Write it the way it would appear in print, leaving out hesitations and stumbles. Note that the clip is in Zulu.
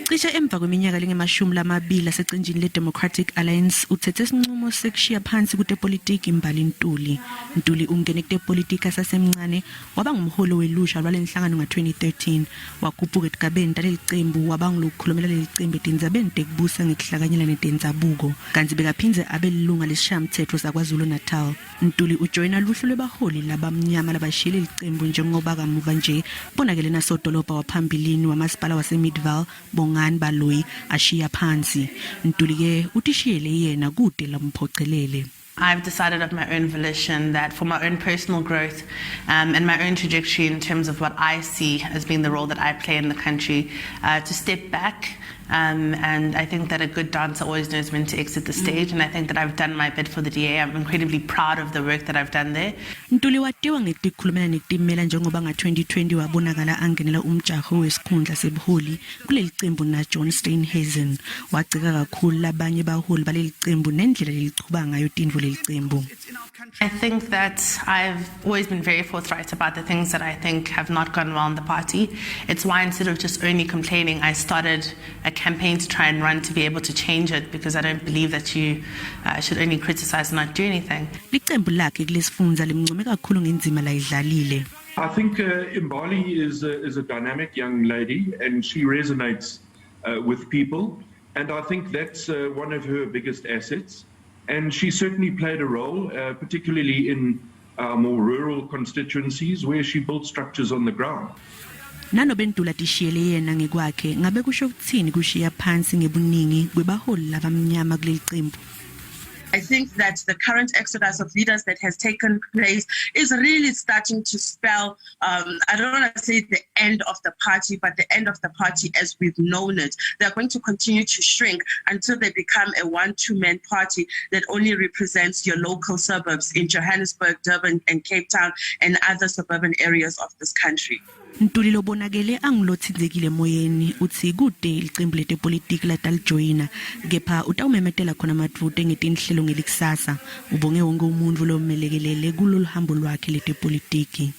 Cishe emva kweminyaka lengemashumi lamabili asecenjini le-Democratic Alliance uthethe isinqumo sekushiya phansi kutepolitiki Mbali Ntuli. Ntuli ungene kutepolitiki asasemncane waba ngumholi welusha lwalenhlangano nga-2013 wakhuphuka ekubeni taleli qembu waba ngilokukhulumela leli qembu etindzabeni tekubusa ngekuhlakanyela netendzabuko kanti bekaphinze abe lilunga lesishayamtsetfo saKwaZulu-Natal. Ntuli ujoyina luhlu lwabaholi labamnyama labashiye leli qembu njengoba kamuva nje bonakele nasodolobha waphambilini wamasipala wase-Midval Bongani Baloyi ashiya phansi. Ntuli-ke utishiyele yena kude lamphocelele. I've decided of my own volition that for my own personal growth and my own trajectory in terms of what I see as being the role that I play in the country, to step back. And I think that a good dancer always knows when to exit the stage, and I think that I've done my bit for the DA. I'm incredibly proud of the work that I've done there. Ntuli watiwa ngekukhulumela netimela njengoba nga-2020 wabonakala angenela umjaho wesikhundla sebuholi kuleli qembu na John Steenhuisen. Wagcika kakhulu labanye baholi baleli qembu nendlela lelichuba ngayo tintfo leli qembu. I think that I've always been very forthright about the things that I think have not gone well in the party. It's why instead of just only complaining, I started a campaign to try and run to be able to change it, because I don't believe that you should only criticize and not do anything. Liqembu lakhe kulesifundza limncome kakhulu ngendima layidlalile. I think Mbali is a dynamic young lady, and she resonates with people, and I think that's one of her biggest assets. And she certainly played a role, particularly in more rural constituencies where she built structures on the ground. Nanobe Ntuli atishiyele yena ngekwakhe ngabe kusho kuthini kushiya phansi ngebuningi kwebaholi labamnyama kuleli qembu? I think that the current exodus of leaders that has taken place is really starting to spell, I don't want to say the end of the party, but the end of the party as we've known it. They're going to continue to shrink until they become a one-two-man party that only represents your local suburbs in Johannesburg, Durban, and Cape Town, and other suburban areas of this country. Ntuli lobonakele angilotsindzekile moyeni utsi kude iqembu letepolitiki latalijoyina kepha utawumemetela khona madvute ngetinhlelo ngelikusasa ubonge wonke umuntfu lomelekelele kulolu hambo lwakhe letepolitiki.